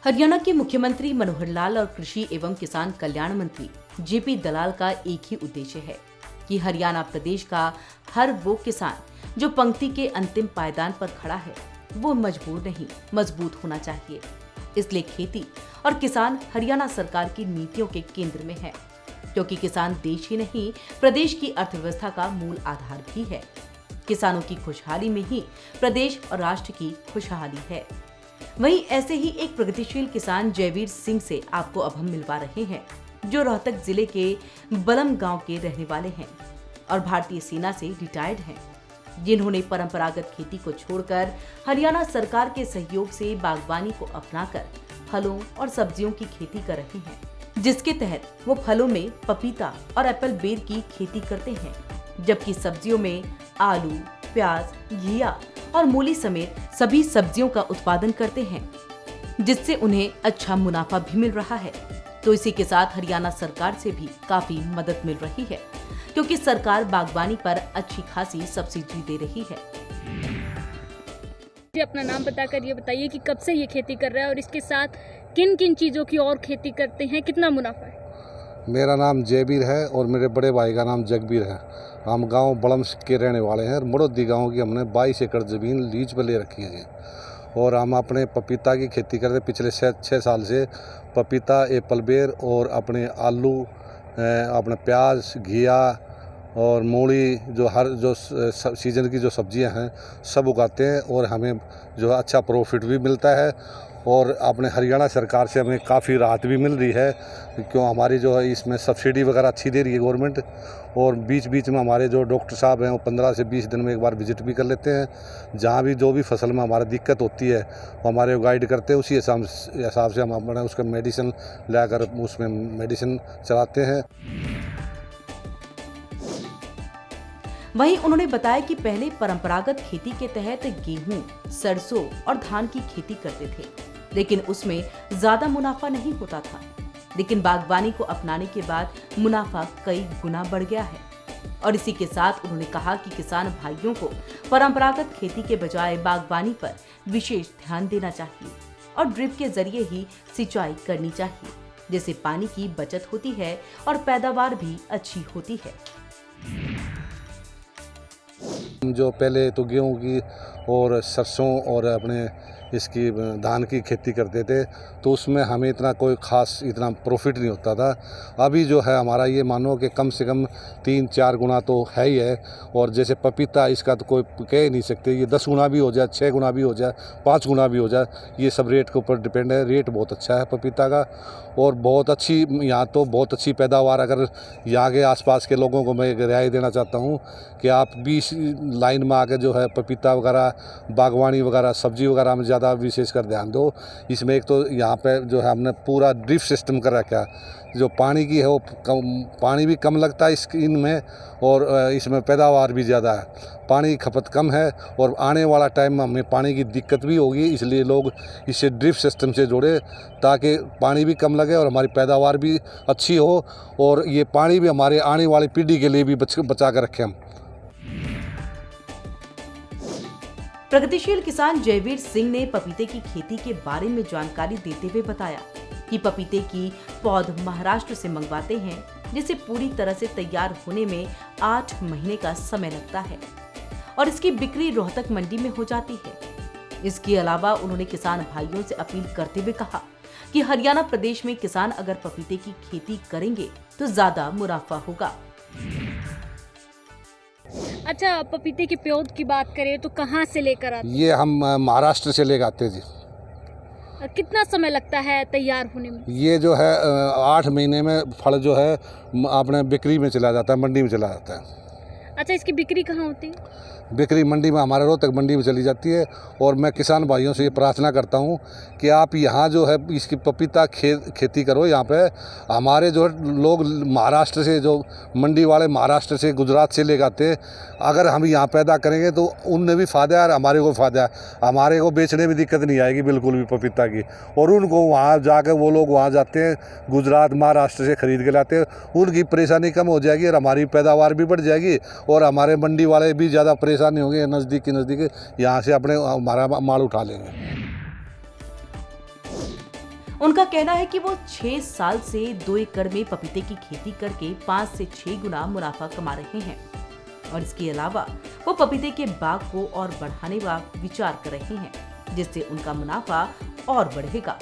हरियाणा के मुख्यमंत्री मनोहर लाल और कृषि एवं किसान कल्याण मंत्री जेपी दलाल का एक ही उद्देश्य है कि हरियाणा प्रदेश का हर वो किसान जो पंक्ति के अंतिम पायदान पर खड़ा है वो मजबूर नहीं मजबूत होना चाहिए। इसलिए खेती और किसान हरियाणा सरकार की नीतियों के केंद्र में है, क्योंकि किसान देश ही नहीं प्रदेश की अर्थव्यवस्था का मूल आधार भी है। किसानों की खुशहाली में ही प्रदेश और राष्ट्र की खुशहाली है। वहीं ऐसे ही एक प्रगतिशील किसान जयवीर सिंह से आपको अब हम मिलवा रहे हैं, जो रोहतक जिले के बलम गांव के रहने वाले हैं और भारतीय सेना से रिटायर्ड हैं, जिन्होंने परंपरागत खेती को छोड़कर हरियाणा सरकार के सहयोग से बागवानी को अपनाकर फलों और सब्जियों की खेती कर रहे हैं, जिसके तहत वो फलों में पपीता और एप्पल बेर की खेती करते हैं, जबकि सब्जियों में आलू, प्याज, घिया और मूली समेत सभी सब्जियों का उत्पादन करते हैं, जिससे उन्हें अच्छा मुनाफा भी मिल रहा है। तो इसी के साथ हरियाणा सरकार से भी काफी मदद मिल रही है, क्योंकि सरकार बागवानी पर अच्छी खासी सब्सिडी दे रही है। जी, अपना नाम बताकर ये बताइए कि कब से ये खेती कर रहा है और इसके साथ किन किन चीज़ों की और खेती करते हैं, कितना मुनाफा है? मेरा नाम जयवीर है और मेरे बड़े भाई का नाम जगबीर है। हम गांव बड़म के रहने वाले हैं और मड़ोदी गांव की हमने 22 एकड़ ज़मीन लीज पर ले रखी है और हम अपने पपीता की खेती करते पिछले 6 साल से। पपीता, एप्पल बेर और अपने आलू, अपने प्याज, घिया और मूली, जो सीज़न की जो सब्जियां हैं सब उगाते हैं और हमें जो अच्छा प्रॉफिट भी मिलता है। और अपने हरियाणा सरकार से हमें काफ़ी राहत भी मिल रही है, क्यों हमारी जो है इसमें सब्सिडी वगैरह अच्छी दे रही है गवर्नमेंट। और बीच बीच में हमारे जो डॉक्टर साहब हैं वो 15 से 20 दिन में एक बार विजिट भी कर लेते हैं। जहाँ भी जो भी फसल में हमारा दिक्कत होती है वो हमारे गाइड करते हैं, उसी हिसाब से हम अपना उसका मेडिसिन लाकर उसमें मेडिसिन चलाते हैं। वहीं उन्होंने बताया कि पहले परंपरागत खेती के तहत गेहूं, सरसों और धान की खेती करते थे, लेकिन उसमें ज्यादा मुनाफा नहीं होता था। लेकिन बागवानी को अपनाने के बाद मुनाफा कई गुना बढ़ गया है। और इसी के साथ उन्होंने कहा कि किसान भाइयों को परंपरागत खेती के बजाय बागवानी पर विशेष ध्यान देना चाहिए और ड्रिप के जरिए ही सिंचाई करनी चाहिए, जिससे पानी की बचत होती है और पैदावार भी अच्छी होती है। जो पहले तो गेहूं की और सरसों और अपने इसकी धान की खेती करते थे, तो उसमें हमें इतना कोई ख़ास इतना प्रॉफिट नहीं होता था। अभी जो है हमारा ये मानो कि कम से कम 3-4 गुना तो है ही है। और जैसे पपीता, इसका तो कोई कह ही नहीं सकते, ये 10 गुना भी हो जाए, 6 गुना भी हो जाए, 5 गुना भी हो जाए, ये सब रेट के ऊपर डिपेंड है। रेट बहुत अच्छा है पपीता का और बहुत अच्छी यहाँ तो बहुत अच्छी पैदावार। अगर यहाँ के आसपास के लोगों को मैं एक राय देना चाहता हूँ कि आप 20 लाइन में आके जो है पपीता वगैरह, बागवानी वगैरह, सब्जी वगैरह में ज़्यादा विशेषकर ध्यान दो। इसमें एक तो यहाँ पे जो है हमने पूरा ड्रिप सिस्टम कर रखा है, जो पानी की है वो पानी भी कम लगता है इनमें और इसमें पैदावार भी ज़्यादा है। पानी की खपत कम है और आने वाला टाइम में हमें पानी की दिक्कत भी होगी, इसलिए लोग इसे ड्रिप सिस्टम से जोड़े ताकि पानी भी कम लगे और हमारी पैदावार भी अच्छी हो और ये पानी भी हमारे आने वाली पीढ़ी के लिए भी बचा कर रखें हम। प्रगतिशील किसान जयवीर सिंह ने पपीते की खेती के बारे में जानकारी देते हुए बताया कि पपीते की पौध महाराष्ट्र से मंगवाते हैं, जिसे पूरी तरह से तैयार होने में 8 महीने का समय लगता है और इसकी बिक्री रोहतक मंडी में हो जाती है। इसके अलावा उन्होंने किसान भाइयों से अपील करते हुए कहा कि हरियाणा प्रदेश में किसान अगर पपीते की खेती करेंगे तो ज्यादा मुनाफा होगा। अच्छा, पपीते के पौध की बात करें तो कहाँ से लेकर आते हैं? ये हम महाराष्ट्र से लेकर आते हैं जी। कितना समय लगता है तैयार होने में? ये जो है 8 महीने में फल जो है अपने बिक्री में चला जाता है, मंडी में चला जाता है। अच्छा, इसकी बिक्री कहाँ होती है? बिक्री मंडी में, हमारे रोहतक मंडी में चली जाती है। और मैं किसान भाइयों से ये प्रार्थना करता हूँ कि आप यहाँ जो है इसकी पपीता खेती करो। यहाँ पे हमारे जो लोग महाराष्ट्र से, जो मंडी वाले महाराष्ट्र से, गुजरात से ले जाते हैं, अगर हम यहाँ पैदा करेंगे तो उनमें भी फ़ायदा है और हमारे को फ़ायदा है। हमारे को बेचने में दिक्कत नहीं आएगी बिल्कुल भी पपीता की। और उनको वहाँ जाकर वो लोग वहाँ जाते हैं, गुजरात महाराष्ट्र से ख़रीद के लाते हैं, उनकी परेशानी कम हो जाएगी और हमारी पैदावार भी बढ़ जाएगी और हमारे मंडी वाले भी ज़्यादा परेशान नहीं होंगे। नज़दीक यहाँ से अपने हमारा माल उठा लेंगे। उनका कहना है कि वो 6 साल से 2 एकड़ में पपीते की खेती करके 5 से 6 गुना मुनाफा कमा रहे हैं और इसके अलावा वो पपीते के बाग को और बढ़ाने का विचार कर रहे हैं, जिससे उनका मुनाफा और बढ़ेगा।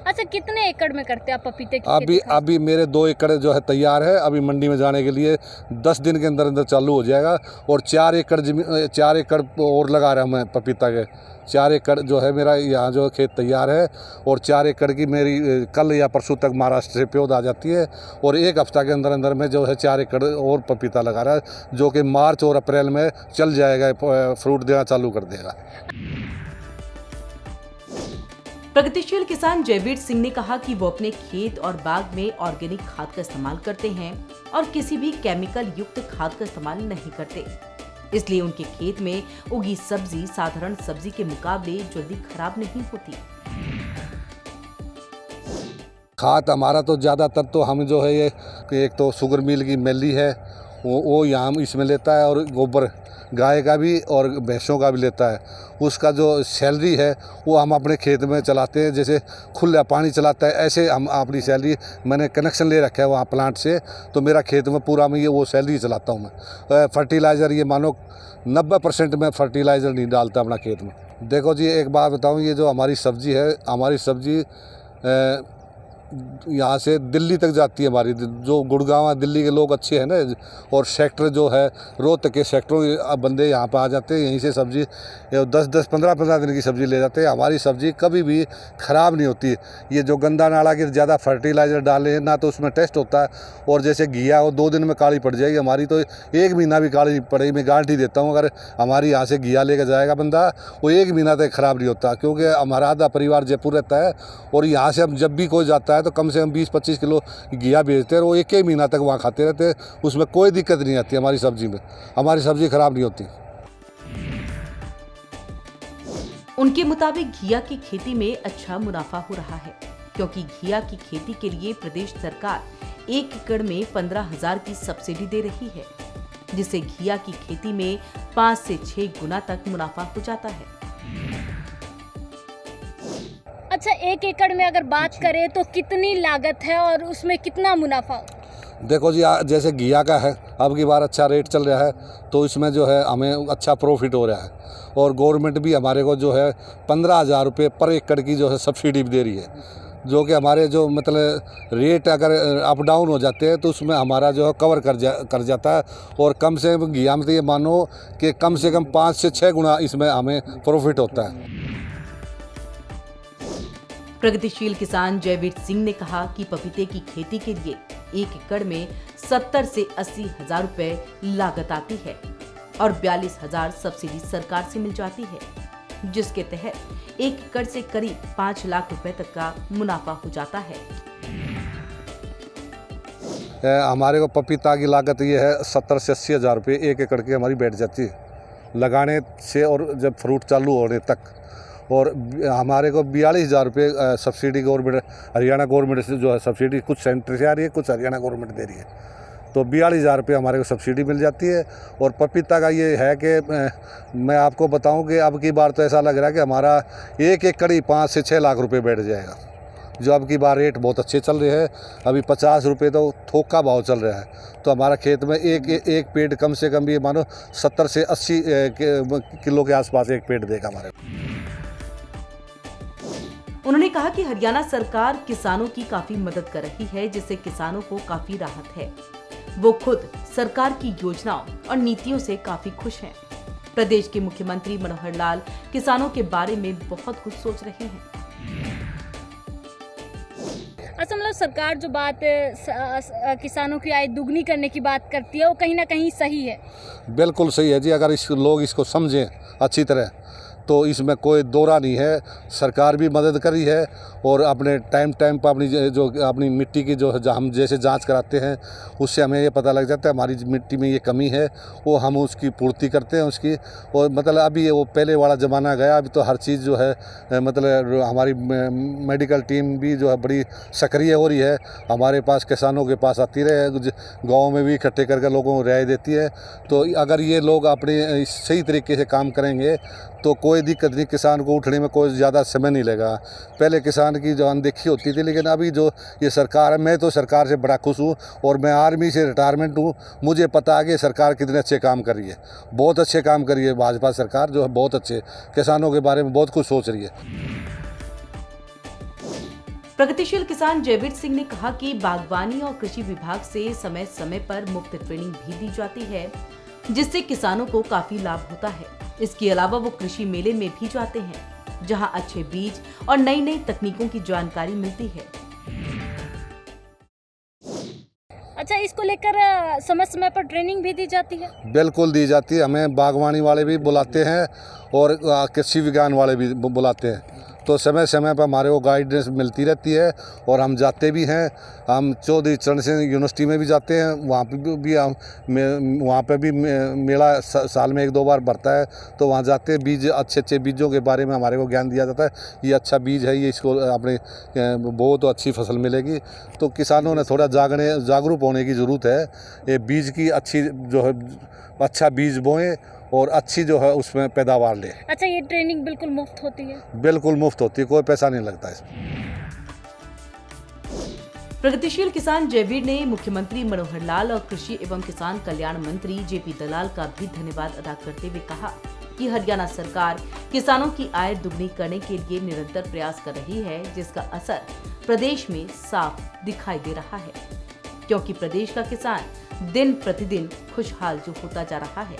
अच्छा, कितने एकड़ में करते हैं आप पपीते की खेती? अभी मेरे 2 एकड़ जो है तैयार है, अभी मंडी में जाने के लिए 10 दिन के अंदर अंदर चालू हो जाएगा। और 4 एकड़ और लगा रहा हूँ मैं पपीता के। 4 एकड़ जो है मेरा यहाँ जो खेत तैयार है और 4 एकड़ की मेरी कल या परसों तक महाराष्ट्र से प्योद आ जाती है और 1 हफ्ता के अंदर अंदर में जो है 4 एकड़ और पपीता लगा रहा है, जो कि मार्च और अप्रैल में चल जाएगा, फ्रूट देना चालू कर देगा। प्रगतिशील किसान जयवीर सिंह ने कहा कि वो अपने खेत और बाग में ऑर्गेनिक खाद का इस्तेमाल करते हैं और किसी भी केमिकल युक्त खाद का इस्तेमाल नहीं करते, इसलिए उनके खेत में उगी सब्जी साधारण सब्जी के मुकाबले जल्दी खराब नहीं होती। खाद हमारा तो ज़्यादातर तो हम जो है ये एक तो शुगर मिल की मैली है वो यहाँ इसमें लेता है और गोबर गाय का भी और भैंसों का भी लेता है। उसका जो सैलरी है वो हम अपने खेत में चलाते हैं, जैसे खुला पानी चलाता है ऐसे हम अपनी सैलरी, मैंने कनेक्शन ले रखा है वहाँ प्लांट से, तो मेरा खेत में पूरा मैं ये वो सैलरी चलाता हूँ मैं। फर्टिलाइज़र ये मानो 90% मैं फर्टिलाइज़र नहीं डालता अपना खेत में। देखो जी एक बात बताऊँ, ये जो हमारी सब्ज़ी है, हमारी सब्ज़ी यहाँ से दिल्ली तक जाती है। हमारी जो गुड़गांव दिल्ली के लोग अच्छे हैं ना, और सेक्टर जो है रोहतक के सेक्टरों बंदे यहाँ पर आ जाते हैं, यहीं से सब्ज़ी 10-10, 15-15 दिन की सब्ज़ी ले जाते हैं। हमारी सब्ज़ी कभी भी ख़राब नहीं होती। ये जो गंदा नाला के ज़्यादा फर्टिलाइज़र डाले ना तो उसमें टेस्ट होता है, और जैसे घिया वो 2 दिन में काली पड़ जाएगी, हमारी तो 1 महीना भी काली पड़ेगी। मैं गारंटी देता हूँ, अगर हमारी यहाँ से घिया लेकर जाएगा बंदा, वो 1 महीना तक ख़राब नहीं होता, क्योंकि हमारा आधा परिवार जयपुर रहता है और यहाँ से हम जब भी कोई जाता है तो कम से कम 20-25 किलो घिया भेजते हैं और वो 1 ही महीना तक वहाँ खाते रहते हैं। उसमें कोई दिक्कत नहीं आती हमारी सब्जी में, हमारी सब्जी खराब नहीं होती। उनके मुताबिक घिया की खेती में अच्छा मुनाफा हो रहा है, क्योंकि घिया की खेती के लिए प्रदेश सरकार 1 एकड़ में 15,000 की सब्सिडी दे रही है, जिससे घिया की खेती में 5 से 6 गुना तक मुनाफा हो जाता है। अच्छा, 1 एकड़ में अगर बात करें तो कितनी लागत है और उसमें कितना मुनाफा? देखो जी जैसे घिया का है, अब की बार अच्छा रेट चल रहा है तो इसमें जो है हमें अच्छा प्रॉफिट हो रहा है, और गवर्नमेंट भी हमारे को जो है 15,000 रुपये पर एकड़ की जो है सब्सिडी भी दे रही है, जो कि हमारे जो मतलब रेट अगर अप डाउन हो जाते हैं तो उसमें हमारा जो है कवर कर जाता है। और कम से कम घिया में तो ये मानो कि कम से कम 5 से 6 गुना इसमें हमें प्रॉफिट होता है। प्रगतिशील किसान जयवीर सिंह ने कहा कि पपीते की खेती के लिए 1 एकड़ में 70 से 80 हजार रुपए लागत आती है और 42,000 सब्सिडी सरकार से मिल जाती है, जिसके तहत 1 एकड़ से करीब 5 लाख रुपए तक का मुनाफा हो जाता है। हमारे को पपीता की लागत ये है 70 से 80 हज़ार रुपये 1 एकड़ की हमारी बैठ जाती है लगाने से और जब फ्रूट चालू होने तक। और हमारे को 42,000 रुपये सब्सिडी गवर्नमेंट हरियाणा गवर्नमेंट से जो है सब्सिडी कुछ सेंटर से आ रही है, कुछ हरियाणा गवर्नमेंट दे रही है, तो 42,000 रुपये हमारे को सब्सिडी मिल जाती है। और पपीता का ये है कि मैं आपको बताऊं कि अब की बार तो ऐसा लग रहा है कि हमारा 1 एकड़ ही 5 से 6 लाख रुपये बैठ जाएगा, जो अब की बार रेट बहुत अच्छे चल रहे हैं। अभी 50 रुपये तो थोक का भाव चल रहा है, तो हमारा खेत में एक पेड़ कम से कम भी मानो 70 से 80 किलो के आसपास एक पेड़ देगा हमारे। उन्होंने कहा कि हरियाणा सरकार किसानों की काफी मदद कर रही है, जिससे किसानों को काफी राहत है। वो खुद सरकार की योजनाओं और नीतियों से काफी खुश हैं। प्रदेश के मुख्यमंत्री मनोहर लाल किसानों के बारे में बहुत कुछ सोच रहे हैं। अच्छा, मतलब सरकार जो बात किसानों की आय दुगनी करने की बात करती है, वो कहीं ना कहीं सही है। बिल्कुल सही है जी, अगर लोग इसको समझें अच्छी तरह तो इसमें कोई दोरा नहीं है। सरकार भी मदद कर रही है और अपने टाइम पर अपनी जो अपनी मिट्टी की जो हम जैसे जांच कराते हैं उससे हमें ये पता लग जाता है हमारी मिट्टी में ये कमी है, वो हम उसकी पूर्ति करते हैं उसकी। और मतलब अभी वो पहले वाला ज़माना गया, अभी तो हर चीज़ जो है मतलब हमारी मेडिकल टीम भी जो है बड़ी सक्रिय हो रही है, हमारे पास किसानों के पास आती रहे, गाँव में भी इकट्ठे करके लोगों को राय देती है। तो अगर ये लोग अपने सही तरीके से काम करेंगे तो कोई दिक्कत नहीं, किसान को उठने में कोई ज़्यादा समय नहीं लगेगा। पहले किसान की जो अनदेखी होती थी, लेकिन अभी जो ये सरकार है, मैं तो सरकार से बड़ा खुश हूँ और मैं आर्मी से रिटायरमेंट हूँ, मुझे पता है कि सरकार कितने अच्छे काम कर रही है, बहुत अच्छे काम कर रही है। भाजपा सरकार जो है बहुत अच्छे किसानों के बारे में बहुत कुछ सोच रही है। प्रगतिशील किसान जयवीर सिंह ने कहा कि बागवानी और कृषि विभाग से समय समय पर मुफ्त ट्रेनिंग भी दी जाती है, जिससे किसानों को काफी लाभ होता है। इसके अलावा वो कृषि मेले में भी जाते हैं, जहां अच्छे बीज और नई नई तकनीकों की जानकारी मिलती है। अच्छा, इसको लेकर समय समय पर ट्रेनिंग भी दी जाती है? बिल्कुल दी जाती है, हमें बागवानी वाले भी बुलाते हैं और कृषि विज्ञान वाले भी बुलाते हैं, तो समय समय पर हमारे को गाइडेंस मिलती रहती है और हम जाते भी हैं। हम चौधरी चरण सिंह यूनिवर्सिटी में भी जाते हैं, वहाँ पे भी मेला साल में 1-2 बार बढ़ता है, तो वहाँ जाते हैं। बीज अच्छे बीजों के बारे में हमारे को ज्ञान दिया जाता है, ये अच्छा बीज है, ये इसको अपने बो तो अच्छी फसल मिलेगी। तो किसानों ने थोड़ा जागरूक होने की ज़रूरत है, ये बीज की अच्छी जो है अच्छा बीज बोएं और अच्छी जो है उसमें पैदावार ले। अच्छा, ये ट्रेनिंग बिल्कुल मुफ्त होती है? बिल्कुल मुफ्त होती है, कोई पैसा नहीं लगता इसमें। प्रगतिशील किसान जयवीर ने मुख्यमंत्री मनोहर लाल और कृषि एवं किसान कल्याण मंत्री जेपी दलाल का भी धन्यवाद अदा करते हुए कहा कि हरियाणा सरकार किसानों की आय दुगनी करने के लिए निरंतर प्रयास कर रही है, जिसका असर प्रदेश में साफ दिखाई दे रहा है, क्योंकि प्रदेश का किसान दिन प्रतिदिन खुशहाल जो होता जा रहा है।